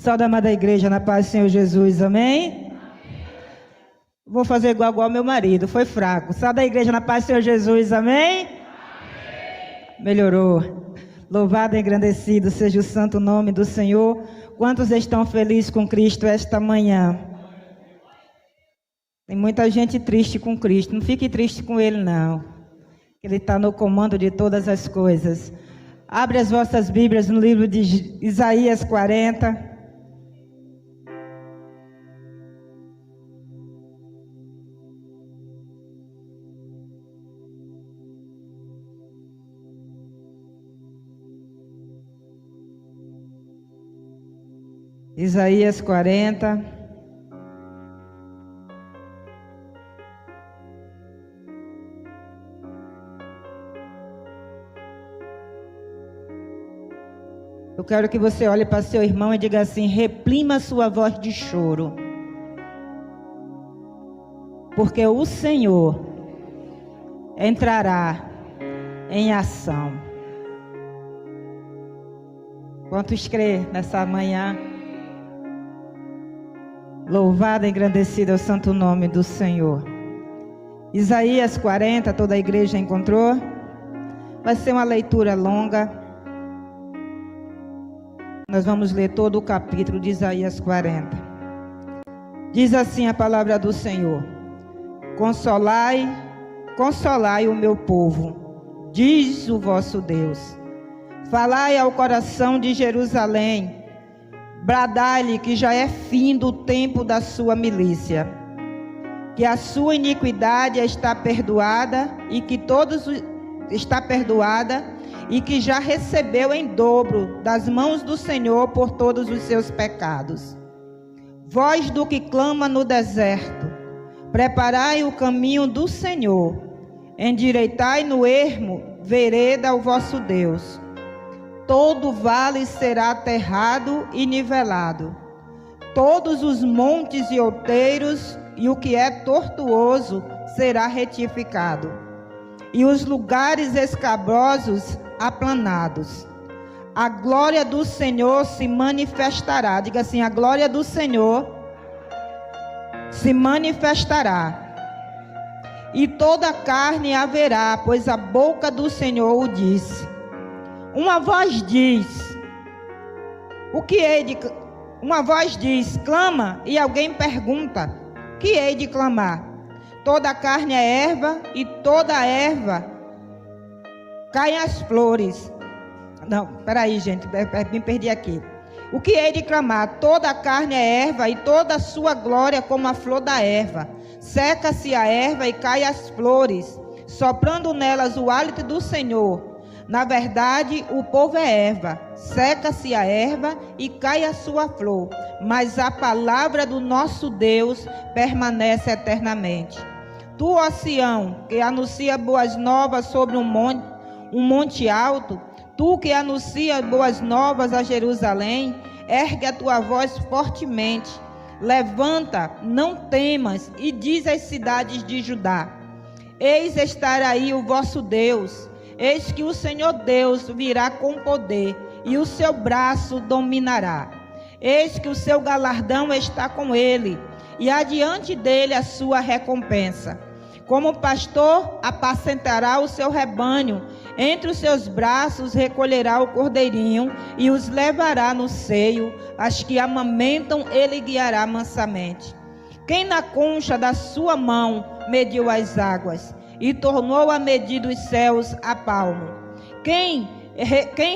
Saúde, amada igreja, na paz do Senhor Jesus, amém? Vou fazer igual ao meu marido, foi fraco. Saúde da igreja, na paz do Senhor Jesus, amém? Melhorou. Louvado e engrandecido seja o santo nome do Senhor. Quantos estão felizes com Cristo esta manhã? Tem muita gente triste com Cristo. Não fique triste com Ele, não. Ele está no comando de todas as coisas. Abre as vossas Bíblias no livro de Isaías 40. Isaías 40. Eu quero que você olhe para seu irmão e diga assim: reprima sua voz de choro, porque o Senhor entrará em ação. Quantos crê nessa manhã? Louvado e engrandecido é o santo nome do Senhor. Isaías 40, toda a igreja encontrou? Vai ser uma leitura longa. Nós vamos ler todo o capítulo de Isaías 40. Diz assim a palavra do Senhor: Consolai, consolai o meu povo, diz o vosso Deus. Falai ao coração de Jerusalém, bradai-lhe que já é fim do tempo da sua milícia, que a sua iniquidade está perdoada e que e que já recebeu em dobro das mãos do Senhor por todos os seus pecados. Voz do que clama no deserto, preparai o caminho do Senhor, endireitai no ermo vereda ao vosso Deus. Todo vale será aterrado e nivelado, todos os montes e outeiros, e o que é tortuoso será retificado, e os lugares escabrosos aplanados. A glória do Senhor se manifestará. Diga assim: a glória do Senhor se manifestará, e toda carne a verá, pois a boca do Senhor o disse. Uma voz diz: uma voz diz, clama, e alguém pergunta: que hei de clamar? Toda a carne é erva, e toda a erva caem as flores. Não, peraí, gente, me perdi aqui. O que hei de clamar? Toda a carne é erva, e toda a sua glória como a flor da erva. Seca-se a erva e cai as flores, soprando nelas o hálito do Senhor. Na verdade, o povo é erva. Seca-se a erva e cai a sua flor, mas a palavra do nosso Deus permanece eternamente. Tu, ó Sião, que anuncia boas novas sobre um monte alto, tu que anuncia boas novas a Jerusalém, ergue a tua voz fortemente, levanta, não temas, e diz às cidades de Judá: eis estar aí o vosso Deus, eis que o Senhor Deus virá com poder, e o seu braço dominará. Eis que o seu galardão está com ele, e adiante dele a sua recompensa. Como pastor apacentará o seu rebanho, entre os seus braços recolherá o cordeirinho e os levará no seio, as que amamentam ele guiará mansamente. Quem na concha da sua mão mediu as águas e tornou a medir dos céus a palmo? Quem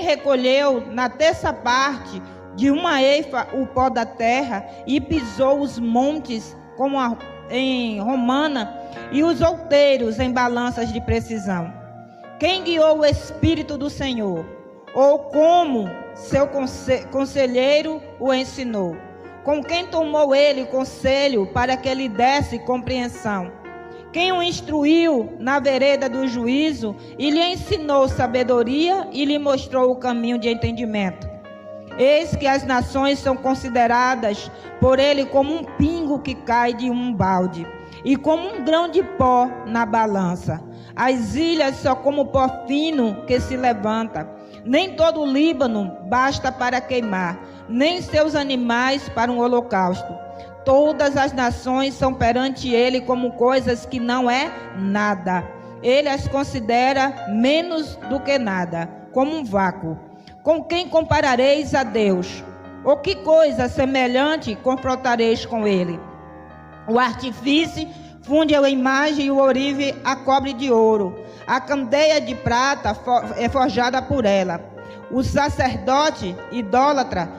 recolheu na terça parte de uma eifa o pó da terra e pisou os montes como em romana e os outeiros em balanças de precisão? Quem guiou o Espírito do Senhor? Ou como seu conselheiro o ensinou? Com quem tomou ele conselho para que lhe desse compreensão? Quem o instruiu na vereda do juízo e lhe ensinou sabedoria e lhe mostrou o caminho de entendimento? Eis que as nações são consideradas por ele como um pingo que cai de um balde, e como um grão de pó na balança. As ilhas só como pó fino que se levanta. Nem todo o Líbano basta para queimar, nem seus animais para um holocausto. Todas as nações são perante ele como coisas que não é nada. Ele as considera menos do que nada, como um vácuo. Com quem comparareis a Deus? Ou que coisa semelhante confrontareis com ele? O artífice funde a imagem e o ourive a cobre de ouro. A candeia de prata é forjada por ela. O sacerdote idólatra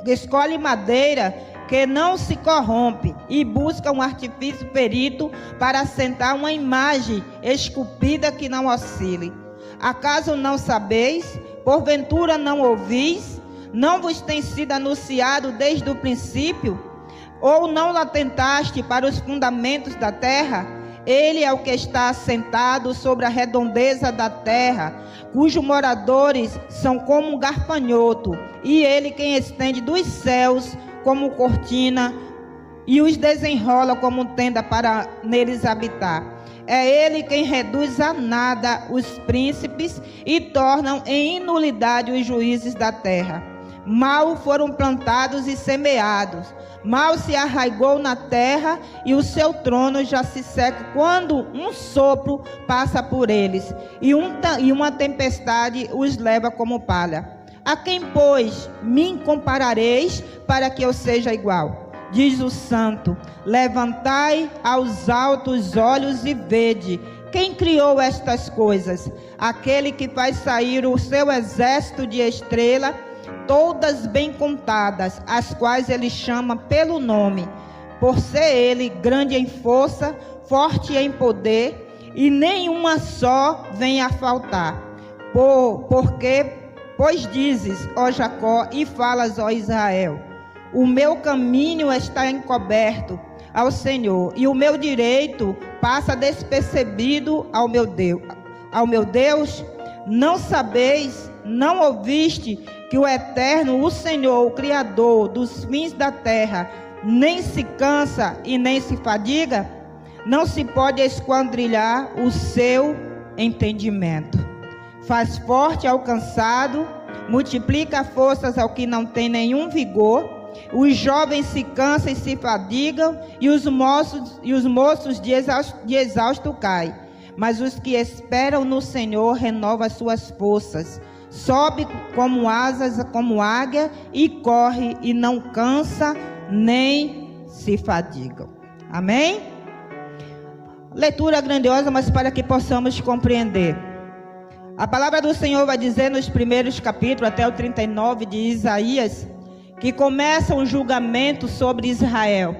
escolhe madeira que não se corrompe e busca um artifício perito para assentar uma imagem esculpida que não oscile. Acaso não sabeis? Porventura não ouvis? Não vos tem sido anunciado desde o princípio? Ou não atentaste para os fundamentos da terra? Ele é o que está assentado sobre a redondeza da terra, cujos moradores são como um gafanhoto, e ele quem estende dos céus como cortina e os desenrola como tenda para neles habitar. É ele quem reduz a nada os príncipes e tornam em nulidade os juízes da terra. Mal foram plantados e semeados, mal se arraigou na terra, e o seu trono já se seca quando um sopro passa por eles, e uma tempestade os leva como palha. A quem, pois, me comparareis para que eu seja igual? Diz o santo: levantai aos altos olhos e vede. Quem criou estas coisas? Aquele que faz sair o seu exército de estrela, todas bem contadas, as quais ele chama pelo nome, por ser ele grande em força, forte em poder, e nenhuma só vem a faltar. Pois dizes, ó Jacó, e falas, ó Israel: o meu caminho está encoberto ao Senhor, e o meu direito passa despercebido ao meu Deus. Não sabeis, não ouviste que o Eterno, o Senhor, o Criador dos fins da terra, nem se cansa e nem se fadiga? Não se pode esquadrilhar o seu entendimento. Faz forte ao cansado, multiplica forças ao que não tem nenhum vigor. Os jovens se cansam e se fadigam, e os moços de exausto caem. Mas os que esperam no Senhor renovam as suas forças. Sobe como asas, como águia, e corre e não cansa, nem se fadigam. Amém? Leitura grandiosa, mas para que possamos compreender. A palavra do Senhor vai dizer nos primeiros capítulos, até o 39 de Isaías, que começa um julgamento sobre Israel.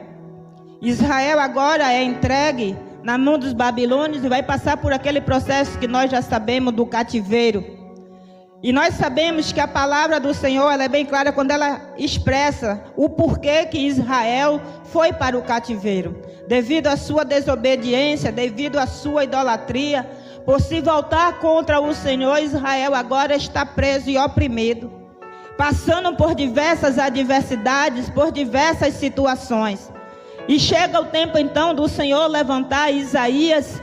Israel agora é entregue na mão dos babilônios e vai passar por aquele processo que nós já sabemos do cativeiro. E nós sabemos que a palavra do Senhor, ela é bem clara quando ela expressa o porquê que Israel foi para o cativeiro. Devido à sua desobediência, devido à sua idolatria, por se voltar contra o Senhor, Israel agora está preso e oprimido, passando por diversas adversidades, por diversas situações. E chega o tempo então do Senhor levantar Isaías,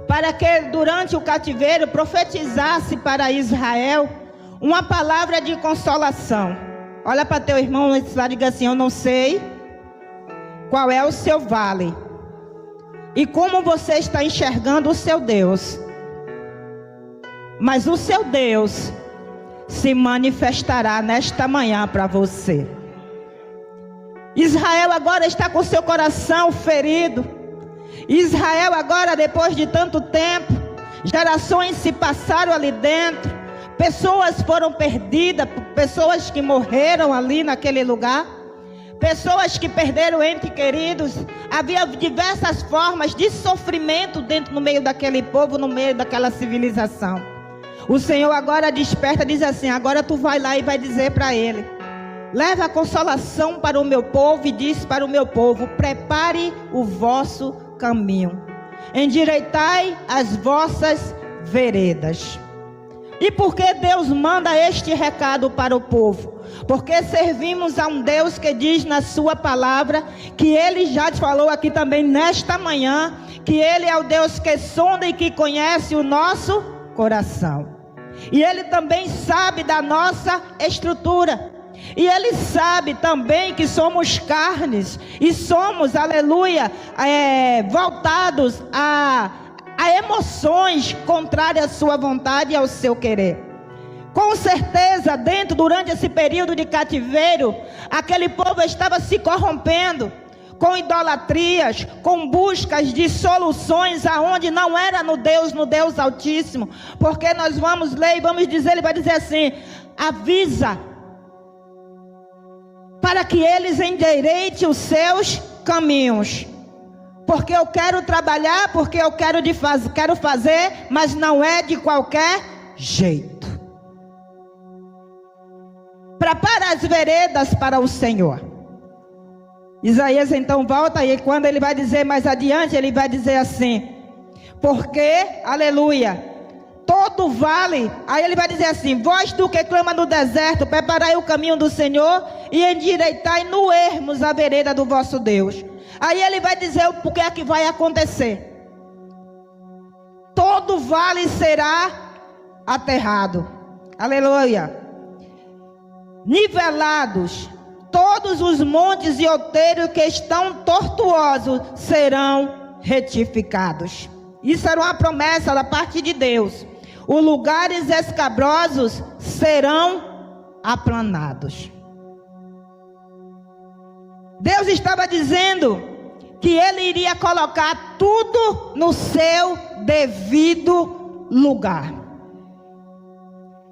para que durante o cativeiro profetizasse para Israel uma palavra de consolação. Olha para teu irmão e diga assim: eu não sei qual é o seu vale e como você está enxergando o seu Deus, mas o seu Deus se manifestará nesta manhã para você. Israel agora está com seu coração ferido. Israel agora, depois de tanto tempo, gerações se passaram ali dentro, pessoas foram perdidas, pessoas que morreram ali naquele lugar, pessoas que perderam entes queridos. Havia diversas formas de sofrimento no meio daquele povo, no meio daquela civilização. O Senhor agora desperta, diz assim: agora tu vai lá e vai dizer para ele: leva a consolação para o meu povo, e diz para o meu povo: prepare o vosso caminho, endireitai as vossas veredas. E por que Deus manda este recado para o povo? Porque servimos a um Deus que diz na sua palavra, que Ele já falou aqui também nesta manhã, que Ele é o Deus que sonda e que conhece o nosso coração. E Ele também sabe da nossa estrutura. E Ele sabe também que somos carnes. E somos, aleluia, voltados a emoções contrárias à sua vontade e ao seu querer. Com certeza, durante esse período de cativeiro, aquele povo estava se corrompendo com idolatrias, com buscas de soluções aonde não era no Deus Altíssimo. Porque nós vamos ler e vamos dizer, ele vai dizer assim: avisa para que eles endireitem os seus caminhos. Porque eu quero trabalhar, porque eu quero fazer, mas não é de qualquer jeito. Prepara as veredas para o Senhor. Isaías então volta, e quando ele vai dizer mais adiante, ele vai dizer assim: porque, aleluia, todo vale, aí ele vai dizer assim: vós do que clama no deserto, preparai o caminho do Senhor e endireitai no ermos a vereda do vosso Deus. Aí ele vai dizer o que é que vai acontecer. Todo vale será aterrado, aleluia, nivelados, todos os montes e outeiros que estão tortuosos serão retificados. Isso era uma promessa da parte de Deus. Os lugares escabrosos serão aplanados. Deus estava dizendo que Ele iria colocar tudo no seu devido lugar.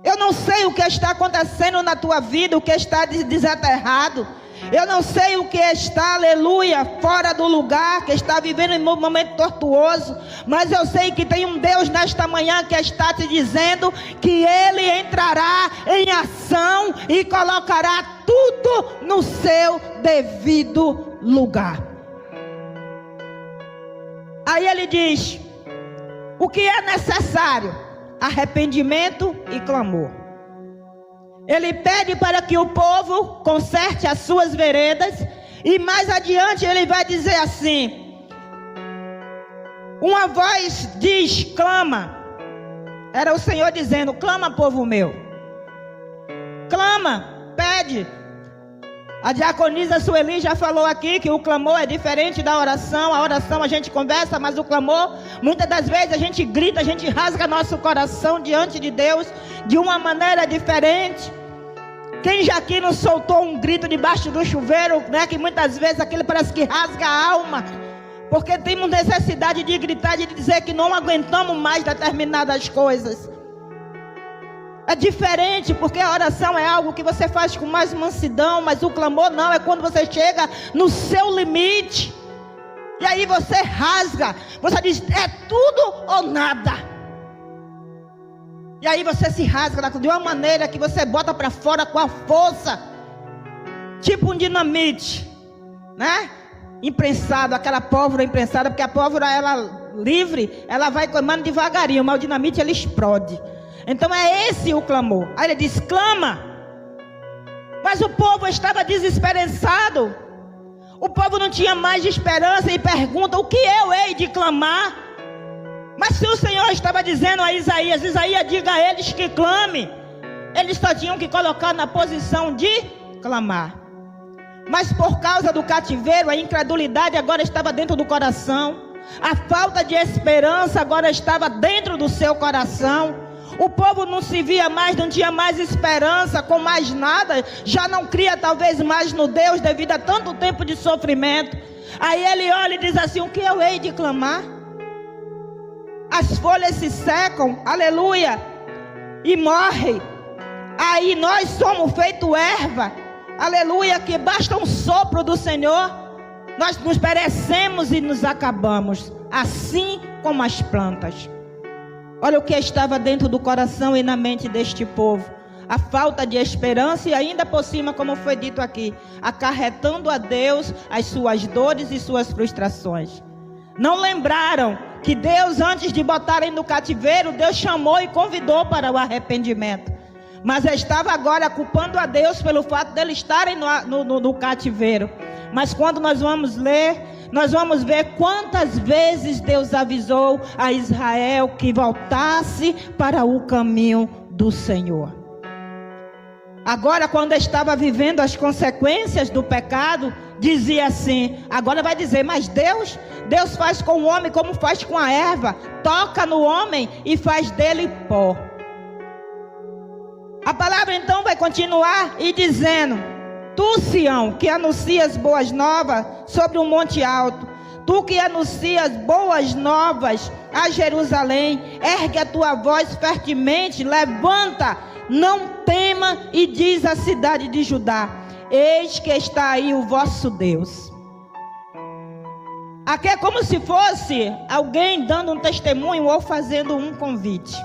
Eu não sei o que está acontecendo na tua vida, o que está desaterrado. Eu não sei o que está, aleluia, fora do lugar, que está vivendo em um momento tortuoso. Mas eu sei que tem um Deus nesta manhã que está te dizendo que Ele entrará em ação e colocará tudo no seu devido lugar. Aí Ele diz: o que é necessário? Arrependimento e clamor. Ele pede para que o povo conserte as suas veredas. E mais adiante ele vai dizer assim: uma voz diz, clama. Era o Senhor dizendo: clama, povo meu. Clama, pede. A diaconisa Sueli já falou aqui que o clamor é diferente da oração. A oração a gente conversa, mas o clamor, muitas das vezes a gente grita, a gente rasga nosso coração diante de Deus de uma maneira diferente. Quem já aqui não soltou um grito debaixo do chuveiro, né? Que muitas vezes aquilo parece que rasga a alma, porque temos necessidade de gritar, de dizer que não aguentamos mais determinadas coisas. É diferente, porque a oração é algo que você faz com mais mansidão, mas o clamor não, é quando você chega no seu limite. E aí você rasga, você diz: é tudo ou nada. E aí você se rasga de uma maneira que você bota para fora com a força, tipo um dinamite, né? Imprensado, aquela pólvora imprensada, porque a pólvora, ela livre, ela vai queimando devagarinho, mas o dinamite ele explode. Então é esse o clamor. Aí ele diz: clama. Mas o povo estava desesperançado. O povo não tinha mais esperança e pergunta: o que eu hei de clamar? Mas se o Senhor estava dizendo a Isaías: Isaías, diga a eles que clame, eles só tinham que colocar na posição de clamar. Mas por causa do cativeiro, a incredulidade agora estava dentro do coração. A falta de esperança agora estava dentro do seu coração. O povo não se via mais, não tinha mais esperança com mais nada. Já não cria talvez mais no Deus devido a tanto tempo de sofrimento. Aí ele olha e diz assim: o que eu hei de clamar? As folhas se secam, aleluia, e morrem. Aí nós somos feito erva, aleluia, que basta um sopro do Senhor, nós nos perecemos e nos acabamos, assim como as plantas. Olha o que estava dentro do coração e na mente deste povo: a falta de esperança e ainda por cima, como foi dito aqui, acarretando a Deus as suas dores e suas frustrações. Não lembraram que Deus, antes de botarem no cativeiro, Deus chamou e convidou para o arrependimento. Mas estava agora culpando a Deus pelo fato de eles estarem no cativeiro. Mas quando nós vamos ler, nós vamos ver quantas vezes Deus avisou a Israel que voltasse para o caminho do Senhor. Agora, quando estava vivendo as consequências do pecado, dizia assim, agora vai dizer, mas Deus faz com o homem como faz com a erva, toca no homem e faz dele pó. A palavra então vai continuar e dizendo, tu, Sião, que anuncias boas novas sobre um monte alto, tu que anuncias boas novas a Jerusalém, ergue a tua voz fortemente, levanta, não tema, e diz à cidade de Judá, eis que está aí o vosso Deus. Aqui é como se fosse alguém dando um testemunho ou fazendo um convite.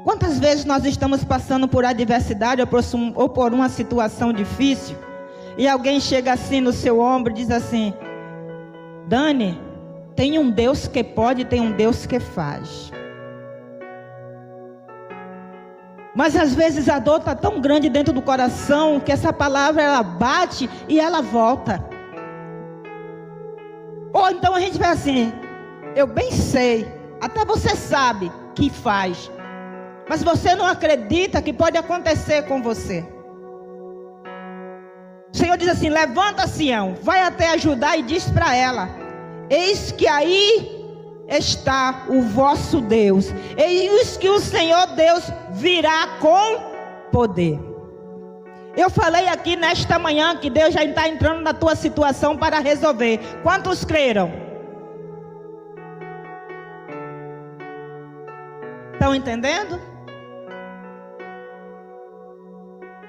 Quantas vezes nós estamos passando por adversidade ou por uma situação difícil, e alguém chega assim no seu ombro e diz assim, Dani, tem um Deus que pode, tem um Deus que faz. Mas às vezes a dor está tão grande dentro do coração, que essa palavra ela bate e ela volta. Ou então a gente vai assim, eu bem sei, até você sabe que faz, mas você não acredita que pode acontecer com você. O Senhor diz assim, levanta, Sião, vai até Judá e diz para ela, eis que aí está o vosso Deus, eis que o Senhor Deus virá com poder. Eu falei aqui nesta manhã que Deus já está entrando na tua situação para resolver. Quantos creram? Estão entendendo?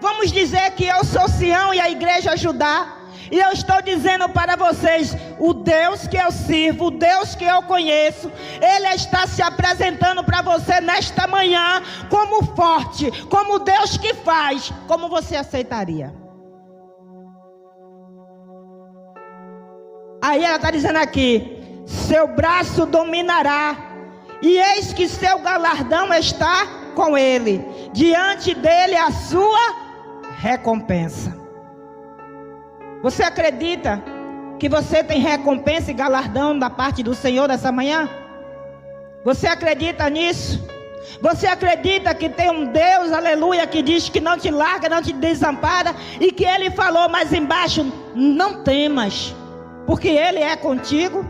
Vamos dizer que eu sou Sião e a igreja Judá. E eu estou dizendo para vocês, o Deus que eu sirvo, o Deus que eu conheço, Ele está se apresentando para você nesta manhã como forte, como Deus que faz. Como você aceitaria? Aí ela está dizendo aqui, seu braço dominará, e eis que seu galardão está com ele, diante dele a sua recompensa. Você acredita que você tem recompensa e galardão da parte do Senhor nessa manhã? Você acredita nisso? Você acredita que tem um Deus, aleluia, que diz que não te larga, não te desampara, e que Ele falou mais embaixo, não temas, porque Ele é contigo?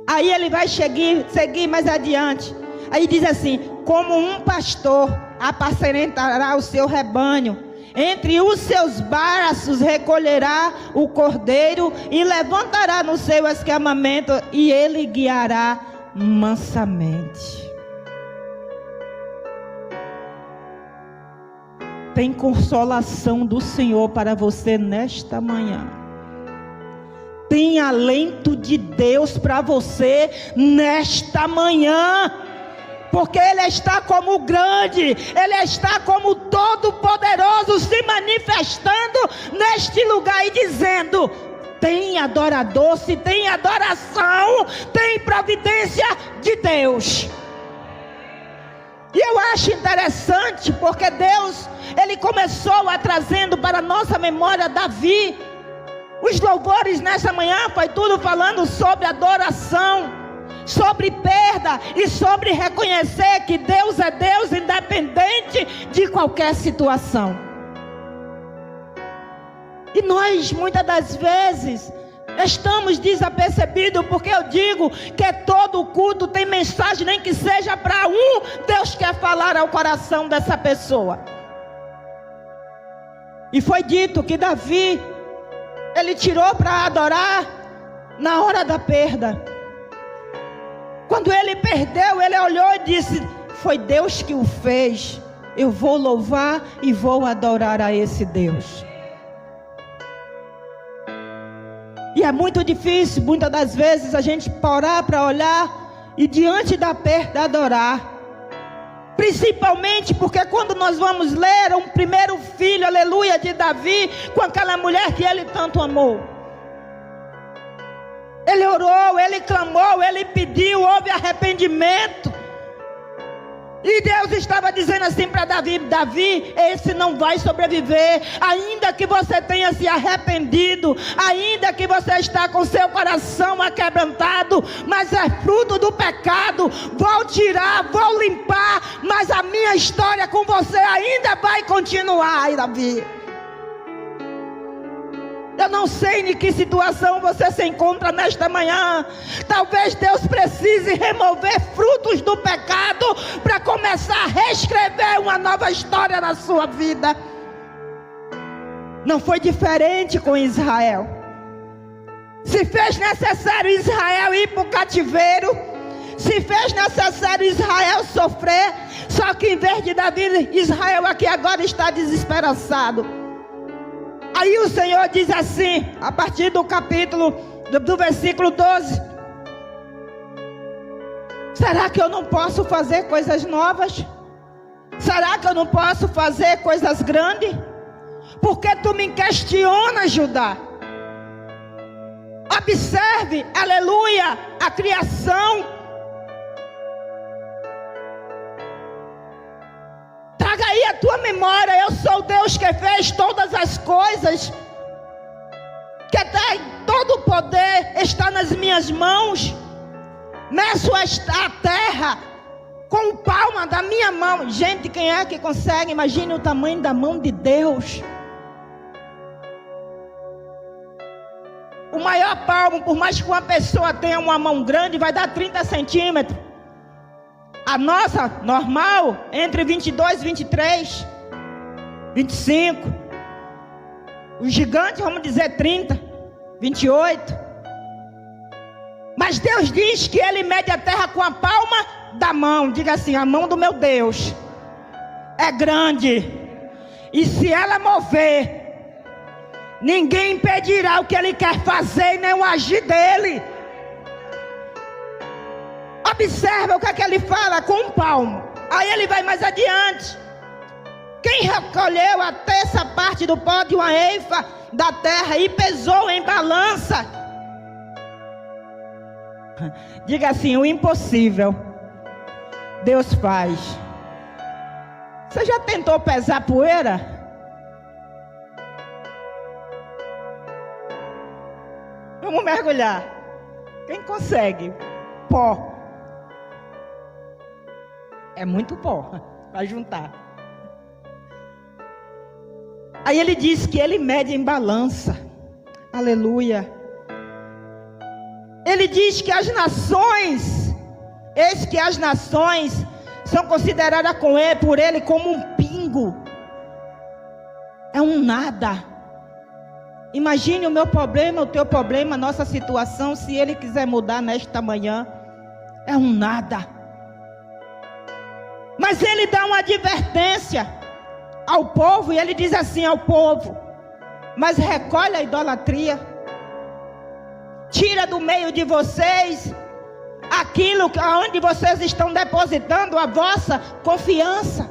Aí ele vai seguir mais adiante. Aí diz assim, como um pastor apacentará o seu rebanho, entre os seus braços recolherá o cordeiro e levantará no seu escamamento, e ele guiará mansamente. Tem consolação do Senhor para você nesta manhã. Tem alento de Deus para você nesta manhã. Porque Ele está como grande, Ele está como todo-poderoso, se manifestando neste lugar e dizendo, tem adorador, se tem adoração, tem providência de Deus. E eu acho interessante, porque Deus, Ele começou a trazendo para a nossa memória Davi. Os louvores nessa manhã foi tudo falando sobre adoração, sobre perda e sobre reconhecer que Deus é Deus independente de qualquer situação. E nós muitas das vezes estamos desapercebidos, porque eu digo que todo culto tem mensagem, nem que seja para um, Deus quer falar ao coração dessa pessoa. E foi dito que Davi, ele tirou para adorar na hora da perda. Quando ele perdeu, ele olhou e disse, foi Deus que o fez, eu vou louvar e vou adorar a esse Deus. E é muito difícil, muitas das vezes, a gente parar para olhar e diante da perda adorar. Principalmente porque quando nós vamos ler um primeiro filho, aleluia, de Davi, com aquela mulher que ele tanto amou. Ele orou, ele clamou, ele pediu, houve arrependimento. E Deus estava dizendo assim para Davi: Davi, esse não vai sobreviver, ainda que você tenha se arrependido, ainda que você está com seu coração aquebrantado, mas é fruto do pecado. Vou tirar, vou limpar, mas a minha história com você ainda vai continuar. Ai, Davi, eu não sei em que situação você se encontra nesta manhã. Talvez Deus precise remover frutos do pecado para começar a reescrever uma nova história na sua vida. Não foi diferente com Israel. Se fez necessário Israel ir para o cativeiro, se fez necessário Israel sofrer, só que em vez de Davi, Israel aqui agora está desesperançado. Aí o Senhor diz assim, a partir do capítulo, do versículo 12: será que eu não posso fazer coisas novas? Será que eu não posso fazer coisas grandes? Porque tu me questionas, Judá. Observe, aleluia, a criação. Traga aí a tua memória: eu sou Deus que fez todas as coisas, que até todo o poder está nas minhas mãos. Meço a terra com palma da minha mão. Gente, quem é que consegue? Imagine o tamanho da mão de Deus. O maior palmo, por mais que uma pessoa tenha uma mão grande, vai dar 30 centímetros. A nossa, normal, entre 22, 23, 25. O gigante, vamos dizer 30, 28. Mas Deus diz que Ele mede a terra com a palma da mão. Diga assim: a mão do meu Deus é grande, e se ela mover, ninguém impedirá o que Ele quer fazer, nem o agir dEle. Observa o que é que ele fala: com um palmo. Aí ele vai mais adiante: quem recolheu a terça parte do pó de uma eifa da terra e pesou em balança? Diga assim: o impossível Deus faz. Você já tentou pesar poeira? Vamos mergulhar. Quem consegue? Pó. É muito pó para juntar. Aí ele diz que ele mede em balança. Aleluia. Ele diz que as nações, eis que as nações são consideradas por ele como um pingo. É um nada. Imagine o meu problema, o teu problema, a nossa situação. Se ele quiser mudar nesta manhã, é um nada. Mas ele dá uma advertência ao povo, e ele diz assim ao povo: mas recolhe a idolatria, tira do meio de vocês aquilo onde vocês estão depositando a vossa confiança.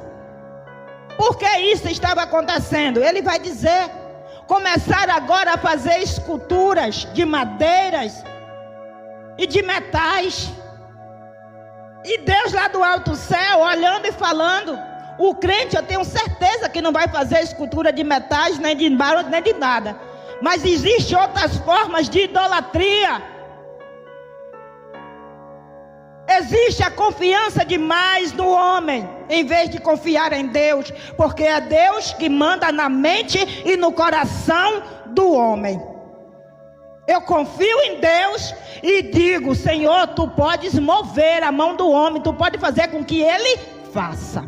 Por que isso estava acontecendo? Ele vai dizer: começaram agora a fazer esculturas de madeiras e de metais. E Deus lá do alto céu, olhando e falando: o crente, eu tenho certeza que não vai fazer escultura de metais, nem de barro, nem de nada. Mas existem outras formas de idolatria. Existe a confiança demais no homem, em vez de confiar em Deus. Porque é Deus que manda na mente e no coração do homem. Eu confio em Deus e digo: Senhor, tu podes mover a mão do homem, tu pode fazer com que ele faça.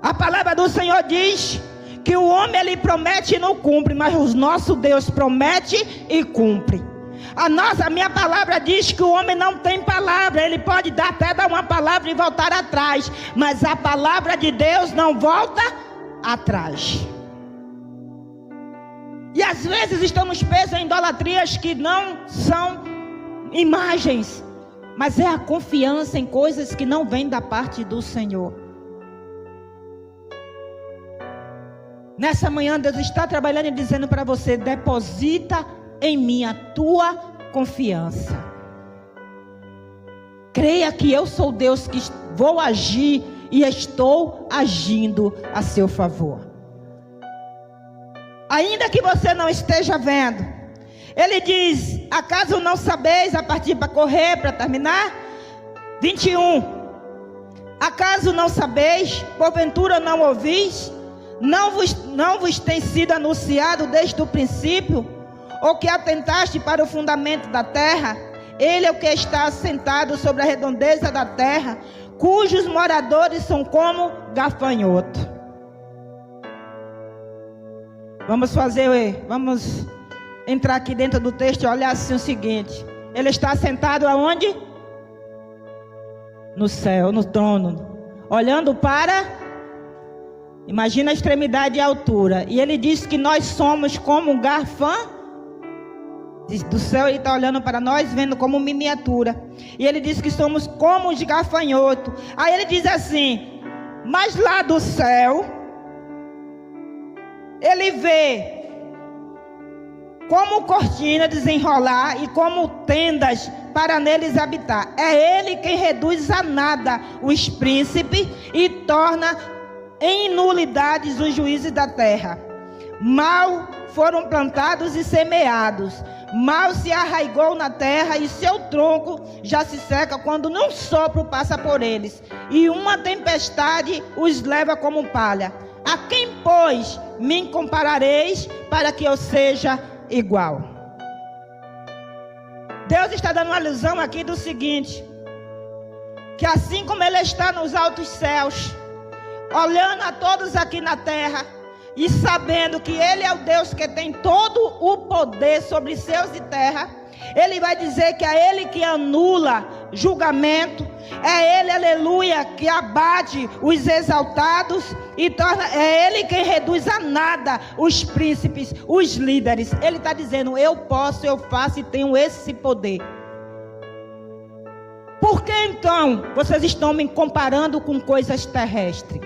A palavra do Senhor diz que o homem ele promete e não cumpre, mas o nosso Deus promete e cumpre. A minha palavra diz que o homem não tem palavra. Ele pode até dar uma palavra e voltar atrás, mas a palavra de Deus não volta atrás. E às vezes estamos presos em idolatrias que não são imagens, mas é a confiança em coisas que não vêm da parte do Senhor. Nessa manhã Deus está trabalhando e dizendo para você: deposita em mim a tua confiança. creia que eu sou Deus que vou agir e estou agindo a seu favor. Ainda que você não esteja vendo, ele diz: acaso não sabeis, a partir para correr, para terminar? 21. Acaso não sabeis, porventura não ouvis? Não vos tem sido anunciado desde o princípio? Ou que atentaste para o fundamento da terra? Ele é o que está assentado sobre a redondeza da terra, cujos moradores são como gafanhoto. Vamos entrar aqui dentro do texto e olhar assim o seguinte: ele está assentado aonde? No céu, no trono, olhando para, imagina a extremidade e a altura, e ele diz que nós somos como um gafanhoto. Do céu ele está olhando para nós, vendo como miniatura, e ele diz que somos como os gafanhotos. Aí ele diz assim: mas lá do céu ele vê como cortina desenrolar e como tendas para neles habitar. É ele quem reduz a nada os príncipes e torna em nulidades os juízes da terra. Mal foram plantados e semeados, mal se arraigou na terra, e seu tronco já se seca quando não sopro passa por eles, e uma tempestade os leva como palha. A quem, pois, me comparareis para que eu seja igual? Deus está dando uma alusão aqui do seguinte: que assim como ele está nos altos céus, olhando a todos aqui na terra, e sabendo que ele é o Deus que tem todo o poder sobre céus e terra, ele vai dizer que é ele que anula julgamento, é ele, aleluia, que abate os exaltados e torna, é ele quem reduz a nada os príncipes, os líderes. Ele está dizendo: eu posso, eu faço e tenho esse poder. Por que então vocês estão me comparando com coisas terrestres?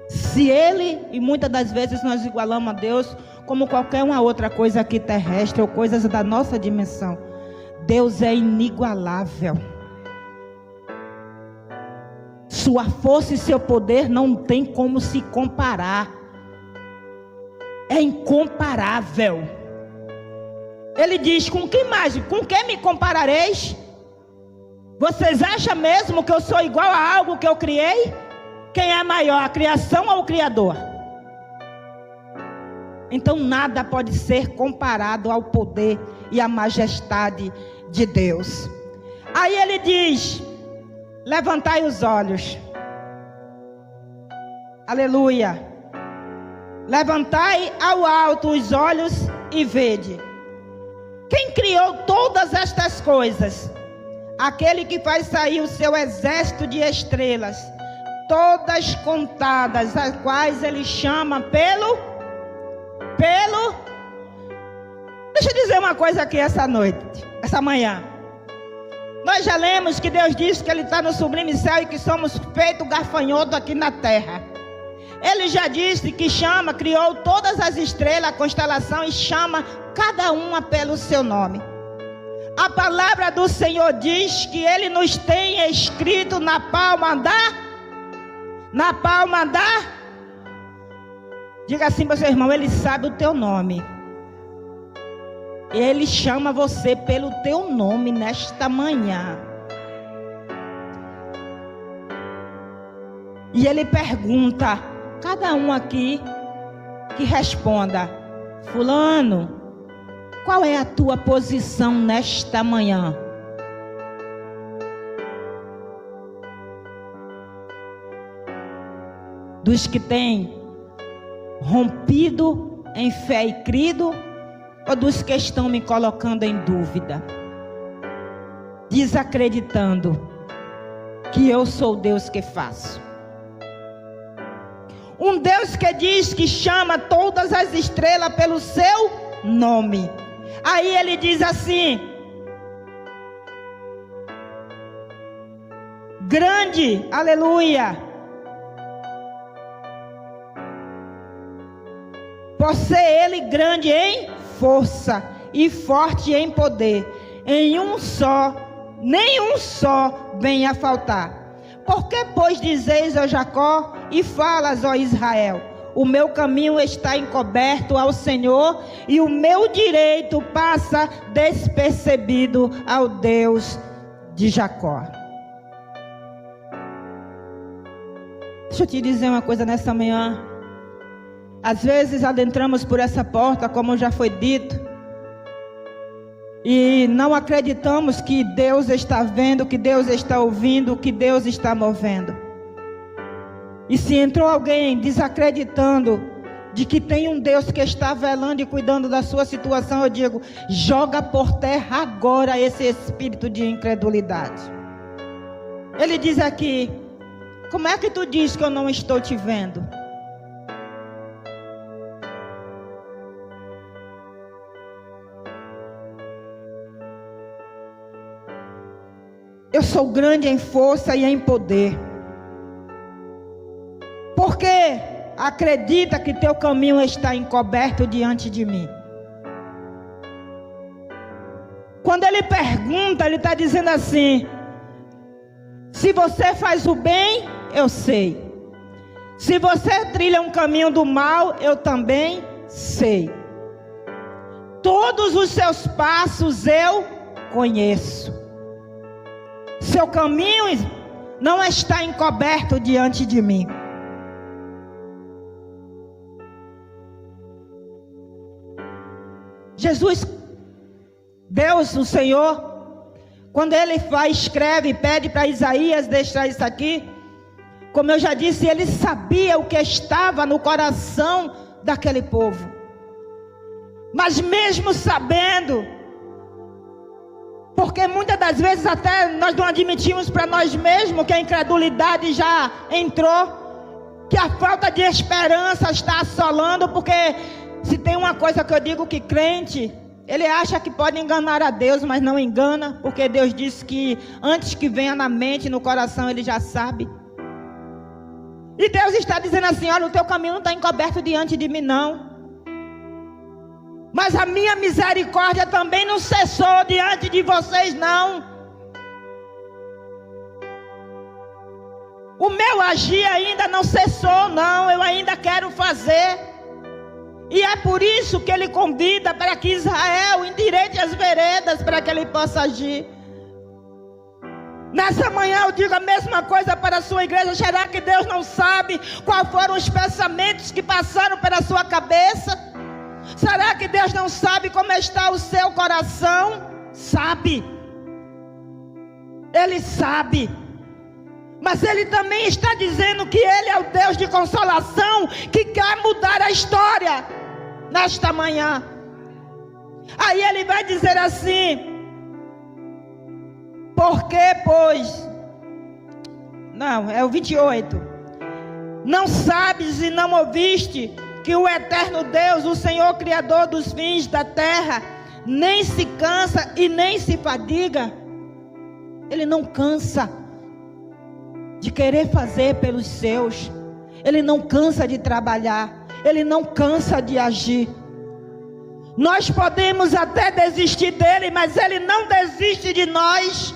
Se ele, e muitas das vezes nós igualamos a Deus como qualquer uma outra coisa aqui terrestre, ou coisas da nossa dimensão, Deus é inigualável. Sua força e seu poder não tem como se comparar. É incomparável. Ele diz: com que mais? Com que me comparareis? Vocês acham mesmo que eu sou igual a algo que eu criei? Quem é maior, a criação ou o Criador? Então nada pode ser comparado ao poder e à majestade de Deus. Aí ele diz: levantai os olhos. Aleluia. Levantai ao alto os olhos e vede. Quem criou todas estas coisas? Aquele que faz sair o seu exército de estrelas, todas contadas, as quais ele chama pelo... Deixa eu dizer uma coisa aqui essa manhã. Nós já lemos que Deus disse que ele está no sublime céu e que somos feitos gafanhoto aqui na terra. Ele já disse que criou todas as estrelas, a constelação, e chama cada uma pelo seu nome. A palavra do Senhor diz que ele nos tem escrito na palma da... Diga assim para o seu irmão: ele sabe o teu nome. Ele chama você pelo teu nome nesta manhã. E ele pergunta, cada um aqui que responda: fulano, qual é a tua posição nesta manhã? Dos que têm rompido em fé e crido, ou dos que estão me colocando em dúvida, desacreditando que eu sou o Deus que faço? Um Deus que diz que chama todas as estrelas pelo seu nome. Aí ele diz assim: grande, aleluia, por ser ele grande em força e forte em poder, em um só, nenhum só venha a faltar. Por que, pois, dizeis, ó Jacó, e falas, ó Israel, o meu caminho está encoberto ao Senhor, e o meu direito passa despercebido ao Deus de Jacó. Deixa eu te dizer uma coisa nessa manhã. Às vezes adentramos por essa porta, como já foi dito, e não acreditamos que Deus está vendo, que Deus está ouvindo, que Deus está movendo. E se entrou alguém desacreditando de que tem um Deus que está velando e cuidando da sua situação, eu digo, joga por terra agora esse espírito de incredulidade. Ele diz aqui, como é que tu diz que eu não estou te vendo? Eu sou grande em força e em poder. Porque acredita que teu caminho está encoberto diante de mim. Quando ele pergunta, ele está dizendo assim: se você faz o bem, eu sei. Se você trilha um caminho do mal, eu também sei. Todos os seus passos eu conheço. Seu caminho não está encoberto diante de mim. Jesus, Deus, o Senhor, quando Ele escreve, pede para Isaías deixar isso aqui, como eu já disse, Ele sabia o que estava no coração daquele povo. Mas mesmo sabendo, porque muitas das vezes até nós não admitimos para nós mesmos que a incredulidade já entrou, que a falta de esperança está assolando, porque se tem uma coisa que eu digo, que crente, ele acha que pode enganar a Deus, mas não engana, porque Deus disse que antes que venha na mente, no coração, Ele já sabe. E Deus está dizendo assim: olha, o teu caminho não está encoberto diante de mim não, mas a minha misericórdia também não cessou diante de vocês não. O meu agir ainda não cessou não, eu ainda quero fazer. E é por isso que Ele convida para que Israel endireite as veredas para que Ele possa agir. Nessa manhã eu digo a mesma coisa para a sua igreja. Será que Deus não sabe quais foram os pensamentos que passaram pela sua cabeça? Será que Deus não sabe como está o seu coração? Sabe. Ele sabe. Mas Ele também está dizendo que Ele é o Deus de consolação, que quer mudar a história nesta manhã. Aí Ele vai dizer assim: porque, pois, não, é o 28. Não sabes e não ouviste que o eterno Deus, o Senhor Criador dos fins da terra, nem se cansa e nem se fadiga? Ele não cansa de querer fazer pelos seus. Ele não cansa de trabalhar. Ele não cansa de agir. Nós podemos até desistir dele, mas Ele não desiste de nós.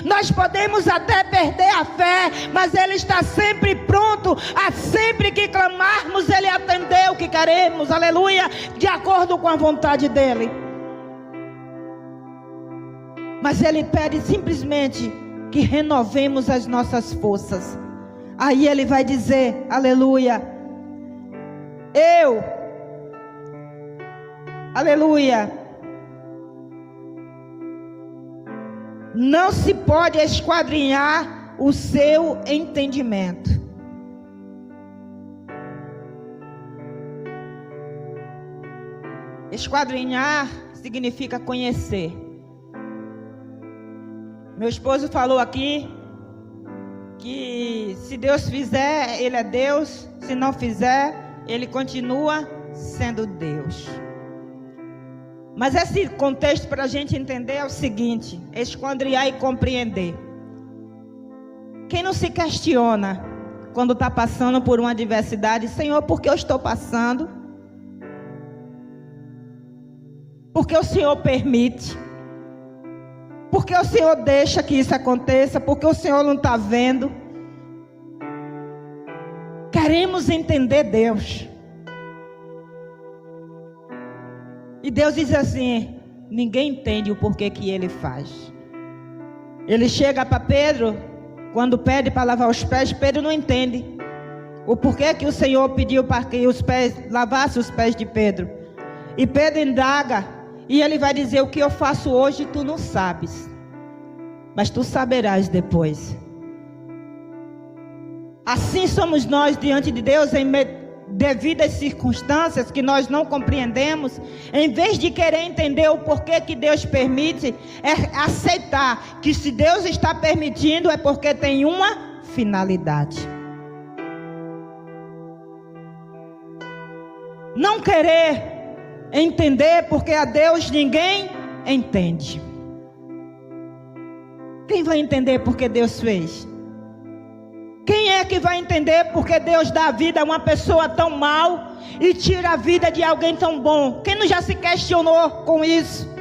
Nós podemos até perder a fé, mas Ele está sempre pronto a, sempre que clamarmos, Ele atender o que queremos, aleluia, de acordo com a vontade dEle. Mas Ele pede simplesmente que renovemos as nossas forças. Aí Ele vai dizer, aleluia, aleluia, não se pode esquadrinhar o seu entendimento. Esquadrinhar significa conhecer. Meu esposo falou aqui que se Deus fizer, Ele é Deus. Se não fizer, Ele continua sendo Deus. Mas esse contexto para a gente entender é o seguinte: esquadrinhar e compreender. Quem não se questiona quando está passando por uma adversidade? Senhor, por que eu estou passando? Porque o Senhor permite. Por que o Senhor deixa que isso aconteça? Porque o Senhor não está vendo. Queremos entender Deus. E Deus diz assim: ninguém entende o porquê que Ele faz. Ele chega para Pedro, quando pede para lavar os pés, Pedro não entende o porquê que o Senhor pediu para que lavasse os pés de Pedro. E Pedro indaga, e ele vai dizer: o que eu faço hoje tu não sabes, mas tu saberás depois. Assim somos nós diante de Deus, devido às circunstâncias que nós não compreendemos. Em vez de querer entender o porquê que Deus permite, é aceitar que se Deus está permitindo é porque tem uma finalidade. Não querer entender, porque a Deus ninguém entende. Quem vai entender porque Deus fez? Quem é que vai entender porque Deus dá a vida a uma pessoa tão mal e tira a vida de alguém tão bom? Quem não já se questionou com isso?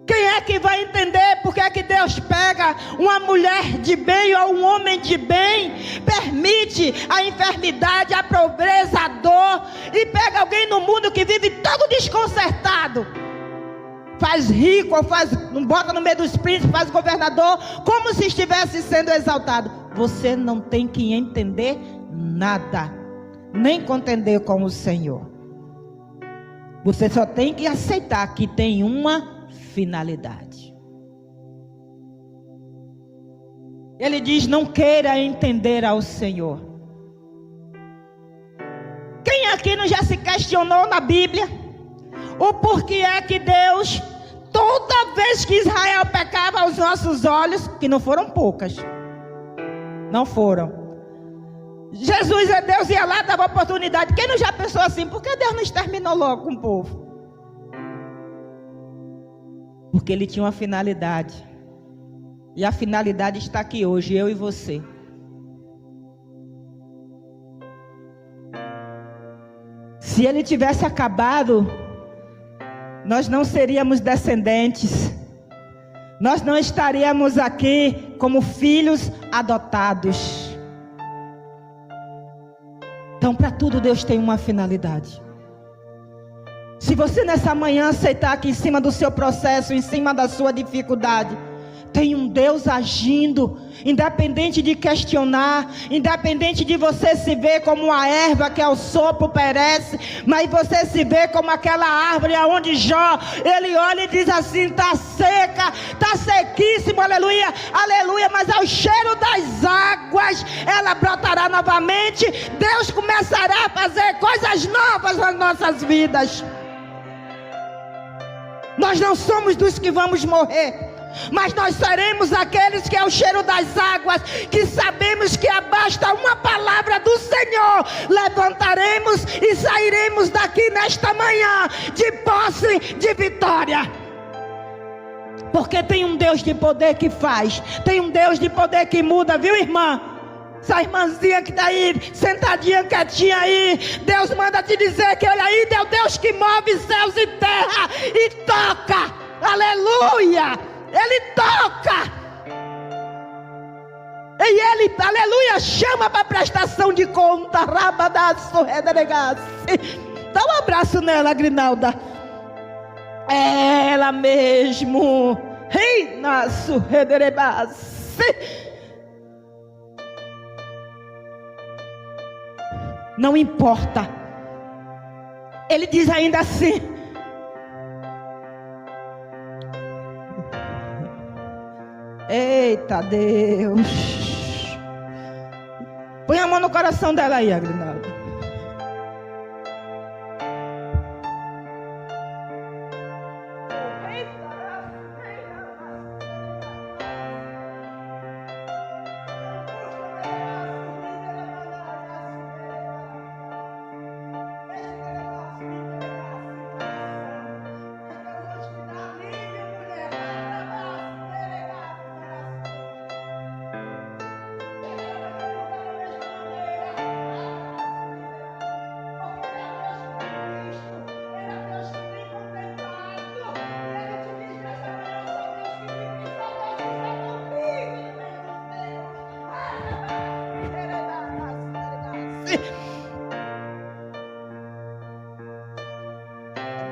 Quem é que vai entender porque é que Deus pega uma mulher de bem ou um homem de bem, permite a enfermidade, a pobreza, a dor, e pega alguém no mundo que vive todo desconcertado, faz rico, ou bota no meio dos príncipes, faz governador, como se estivesse sendo exaltado? Você não tem que entender nada, nem contender com o Senhor. Você só tem que aceitar que tem uma finalidade. Ele diz: não queira entender ao Senhor. Quem aqui não já se questionou na Bíblia o porquê é que Deus, toda vez que Israel pecava aos nossos olhos, que não foram poucas, não foram, Jesus é Deus, ia lá, dava oportunidade. Quem não já pensou assim: por que Deus não exterminou logo com o povo? Porque Ele tinha uma finalidade. E a finalidade está aqui hoje, eu e você. Se Ele tivesse acabado, nós não seríamos descendentes. Nós não estaríamos aqui como filhos adotados. Então, para tudo Deus tem uma finalidade. Se você nessa manhã aceitar aqui em cima do seu processo, em cima da sua dificuldade, tem um Deus agindo, independente de questionar, independente de você se ver como uma erva que ao sopro perece, mas você se vê como aquela árvore aonde Jó, ele olha e diz assim: está seca, está sequíssimo, aleluia, aleluia, mas ao cheiro das águas ela brotará novamente. Deus começará a fazer coisas novas nas nossas vidas. Nós não somos dos que vamos morrer, mas nós seremos aqueles que é o cheiro das águas, que sabemos que basta uma palavra do Senhor, levantaremos e sairemos daqui nesta manhã de posse de vitória. Porque tem um Deus de poder que faz, tem um Deus de poder que muda, viu, irmã? Essa irmãzinha que está aí, sentadinha, quietinha aí, Deus manda te dizer que olha aí, é o Deus que move céus e terra e toca, aleluia, Ele toca, e Ele, aleluia, chama para prestação de conta. Dá um abraço nela, Grinalda, ela mesmo, reina surrederebase. Não importa. Ele diz ainda assim: eita Deus. Põe a mão no coração dela aí, Agrinaldo.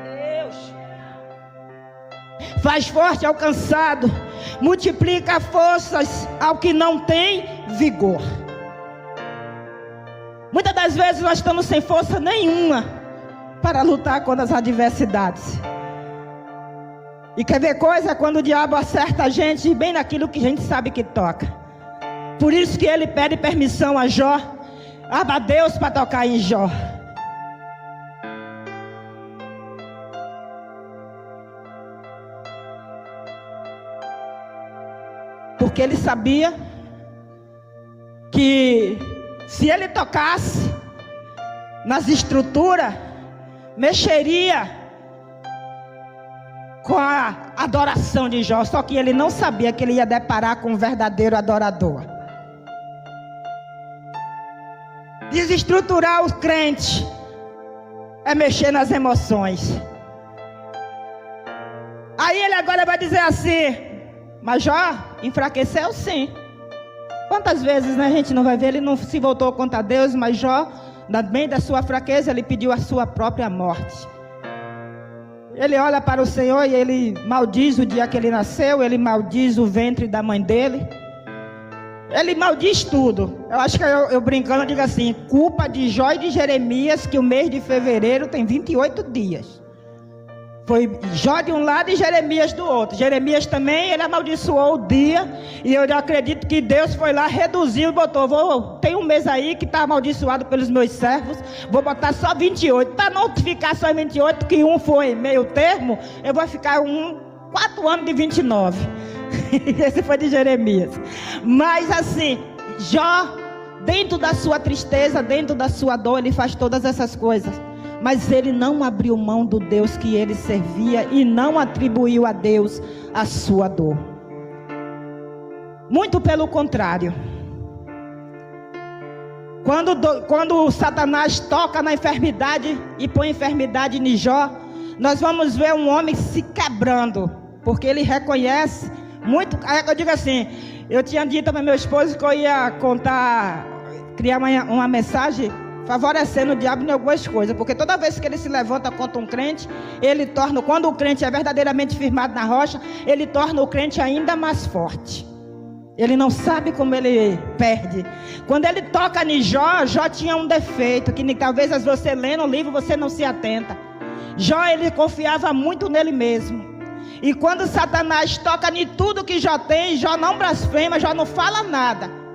Deus faz forte ao cansado, multiplica forças ao que não tem vigor. Muitas das vezes nós estamos sem força nenhuma para lutar contra as adversidades. E quer ver coisa? Quando o diabo acerta a gente bem naquilo que a gente sabe que toca. Por isso que ele pede permissão a Jó, a Deus, para tocar em Jó. Porque ele sabia que se ele tocasse nas estruturas, mexeria com a adoração de Jó. Só que ele não sabia que ele ia deparar com um verdadeiro adorador. Desestruturar os crentes é mexer nas emoções. Aí ele agora vai dizer assim: mas Jó enfraqueceu sim. Quantas vezes, né, a gente não vai ver, ele não se voltou contra Deus, mas Jó, no meio da sua fraqueza, ele pediu a sua própria morte. Ele olha para o Senhor e ele maldiz o dia que ele nasceu, ele maldiz o ventre da mãe dele. Ele maldiz tudo. Eu acho que eu brincando, eu digo assim: culpa de Jó e de Jeremias, que o mês de fevereiro tem 28 dias. Foi Jó de um lado e Jeremias do outro. Jeremias também, ele amaldiçoou o dia. E eu acredito que Deus foi lá, reduziu e botou: tem um mês aí que está amaldiçoado pelos meus servos, vou botar só 28. Para não ficar só 28, que um foi meio termo, eu vou ficar 4 anos de 29. Esse foi de Jeremias. Mas assim, Jó, dentro da sua tristeza, dentro da sua dor, ele faz todas essas coisas. Mas ele não abriu mão do Deus que ele servia e não atribuiu a Deus a sua dor. Muito pelo contrário. Quando Satanás toca na enfermidade e põe enfermidade em Jó, nós vamos ver um homem se quebrando, porque ele reconhece muito. Eu digo assim, eu tinha dito para meu esposo que eu ia criar uma mensagem favorecendo o diabo em algumas coisas, porque toda vez que ele se levanta contra um crente, ele torna, quando o crente é verdadeiramente firmado na rocha, ele torna o crente ainda mais forte. Ele não sabe como ele perde. Quando ele toca em Jó, Jó tinha um defeito, que talvez você lendo o livro você não se atenta. Jó, ele confiava muito nele mesmo. E quando Satanás toca em tudo que Jó tem, Jó não blasfema, Jó não fala nada.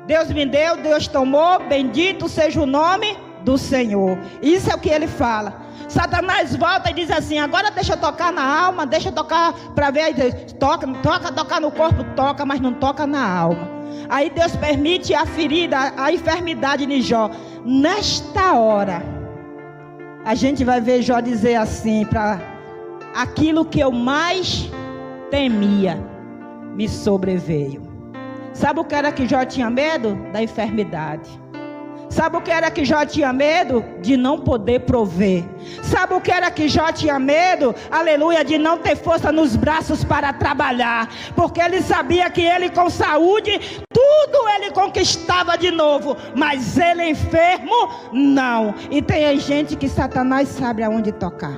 Deus me deu, Deus tomou, bendito seja o nome do Senhor. Isso é o que ele fala. Satanás volta e diz assim: agora deixa eu tocar na alma, deixa eu tocar para ver. Toca no corpo, toca, mas não toca na alma. Aí Deus permite a ferida, a enfermidade de Jó. Nesta hora, a gente vai ver Jó dizer assim: para aquilo que eu mais temia me sobreveio. Sabe o que era que Jó tinha medo? Da enfermidade. Sabe o que era que Jó tinha medo? De não poder prover. Sabe o que era que Jó tinha medo? Aleluia, de não ter força nos braços para trabalhar. Porque ele sabia que ele com saúde, tudo ele conquistava de novo. Mas ele enfermo, não. E tem gente que Satanás sabe aonde tocar.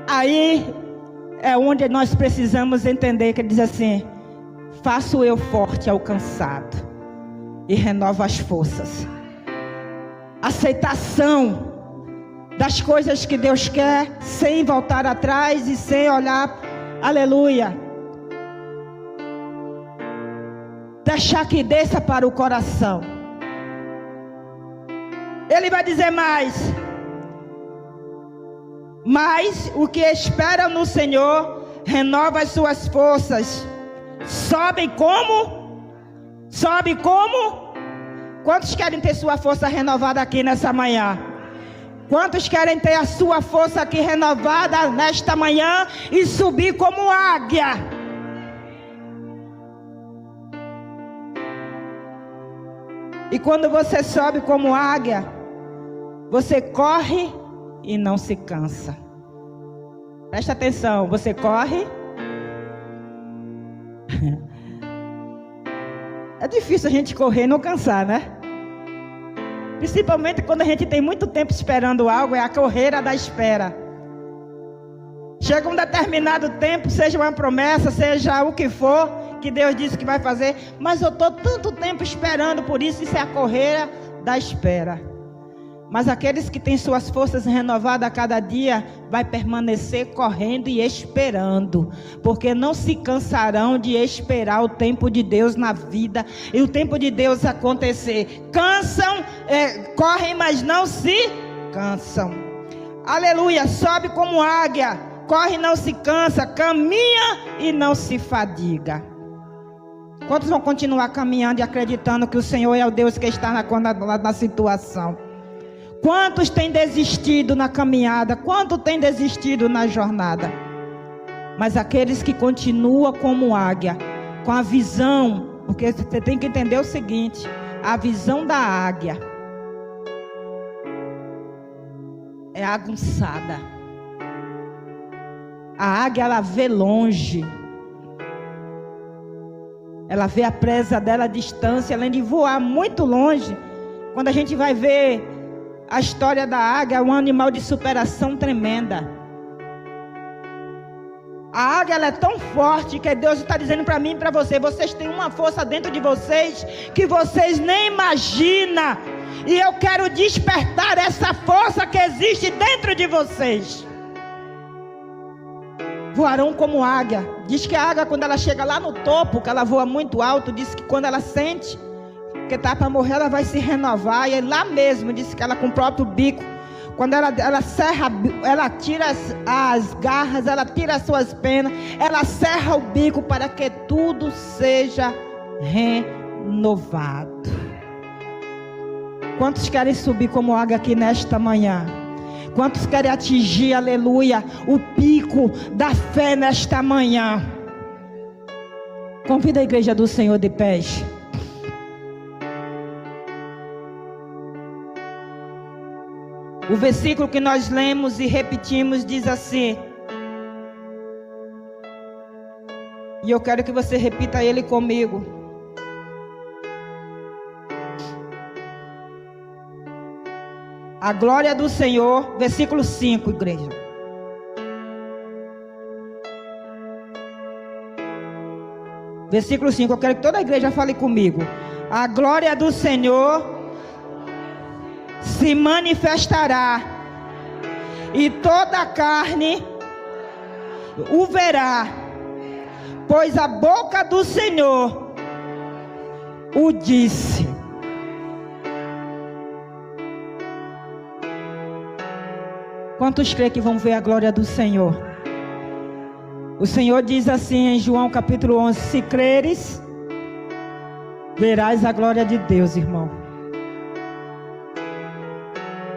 Aí é onde nós precisamos entender que ele diz assim: faço eu forte ao cansado e renovo as forças. Aceitação das coisas que Deus quer, sem voltar atrás e sem olhar, aleluia, deixar que desça para o coração. Ele vai dizer mais: mas o que espera no Senhor renova as suas forças. Sobe como? Sobe como? Quantos querem ter sua força renovada aqui nessa manhã? Quantos querem ter a sua força aqui renovada nesta manhã e subir como águia? E quando você sobe como águia, você corre e não se cansa. Presta atenção, você corre É difícil a gente correr e não cansar, né? Principalmente quando a gente tem muito tempo esperando algo, é a correria da espera. Chega um determinado tempo, seja uma promessa, seja o que for, que Deus disse que vai fazer, mas eu estou tanto tempo esperando por isso, isso é a correria da espera. Mas aqueles que têm suas forças renovadas a cada dia, vai permanecer correndo e esperando, porque não se cansarão de esperar o tempo de Deus na vida, e o tempo de Deus acontecer. Cansam, correm, mas não se cansam. Aleluia, sobe como águia, corre e não se cansa, caminha e não se fadiga. Quantos vão continuar caminhando e acreditando que o Senhor é o Deus que está na situação? Quantos têm desistido na caminhada? Quantos têm desistido na jornada? Mas aqueles que continuam como águia, com a visão, porque você tem que entender o seguinte: a visão da águia é aguçada. A águia, ela vê longe. Ela vê a presa dela à distância, além de voar muito longe. Quando a gente vai ver a história da águia, é um animal de superação tremenda. A águia, ela é tão forte que Deus está dizendo para mim e para você: vocês têm uma força dentro de vocês que vocês nem imaginam. E eu quero despertar essa força que existe dentro de vocês. Voarão como águia. Diz que a águia, quando ela chega lá no topo, que ela voa muito alto, diz que quando ela sente que está para morrer, ela vai se renovar. E lá mesmo, diz que ela com o próprio bico, quando ela serra, ela tira as garras, ela tira as suas penas, ela serra o bico para que tudo seja renovado. Quantos querem subir como águia aqui nesta manhã? Quantos querem atingir, aleluia, o pico da fé nesta manhã? Convida a igreja do Senhor de pés. O versículo que nós lemos e repetimos diz assim, e eu quero que você repita ele comigo. A glória do Senhor, versículo 5, igreja. Versículo 5, eu quero que toda a igreja fale comigo. A glória do Senhor se manifestará, e toda a carne o verá, pois a boca do Senhor o disse. Quantos creem que vão ver a glória do Senhor? O Senhor diz assim em João capítulo 11: se creres, verás a glória de Deus, irmão.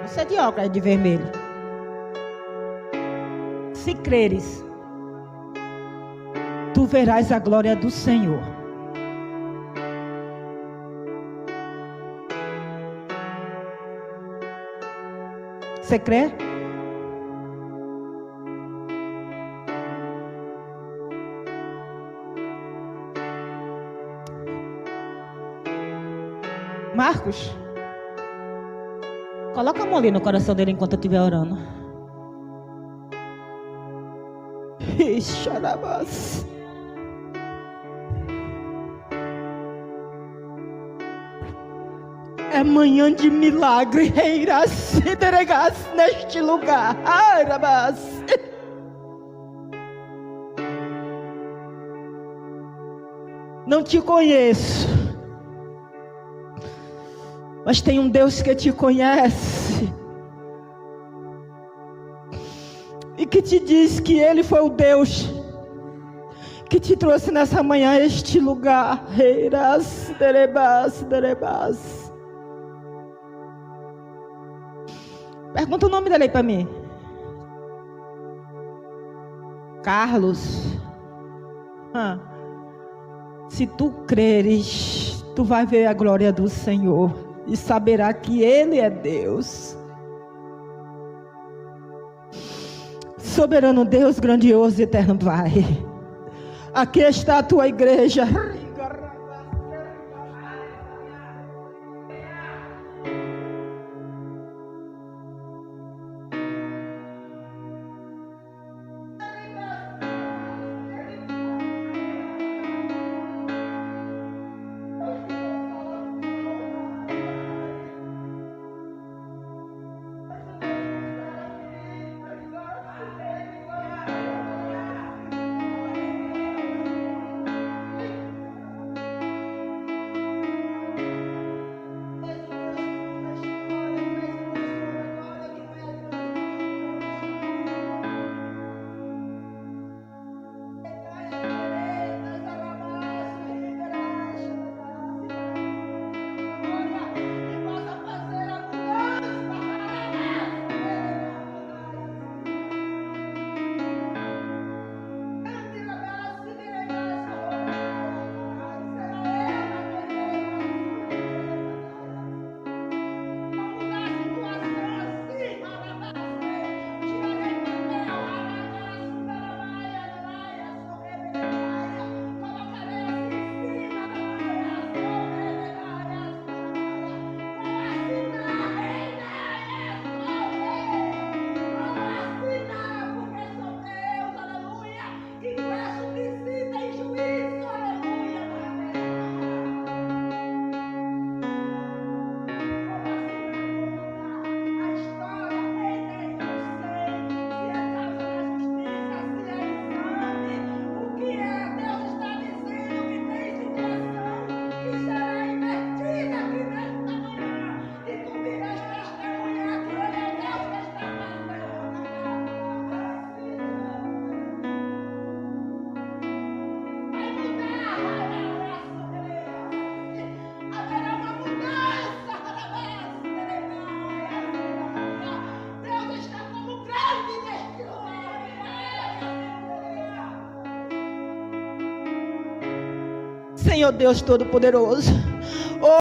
Você é de óculos de vermelho. Se creres, tu verás a glória do Senhor. Você crê? Marcos, coloca a mão ali no coração dele enquanto eu estiver orando. Ixi, é manhã de milagre, irás se entregar neste lugar. Não te conheço, mas tem um Deus que te conhece e que te diz que Ele foi o Deus que te trouxe nessa manhã a este lugar. Pergunta o nome dele aí para mim. Carlos. Se tu creres, tu vai ver a glória do Senhor e saberá que Ele é Deus. Soberano Deus, grandioso e eterno Pai, Aqui está a tua igreja. Senhor Deus Todo-Poderoso,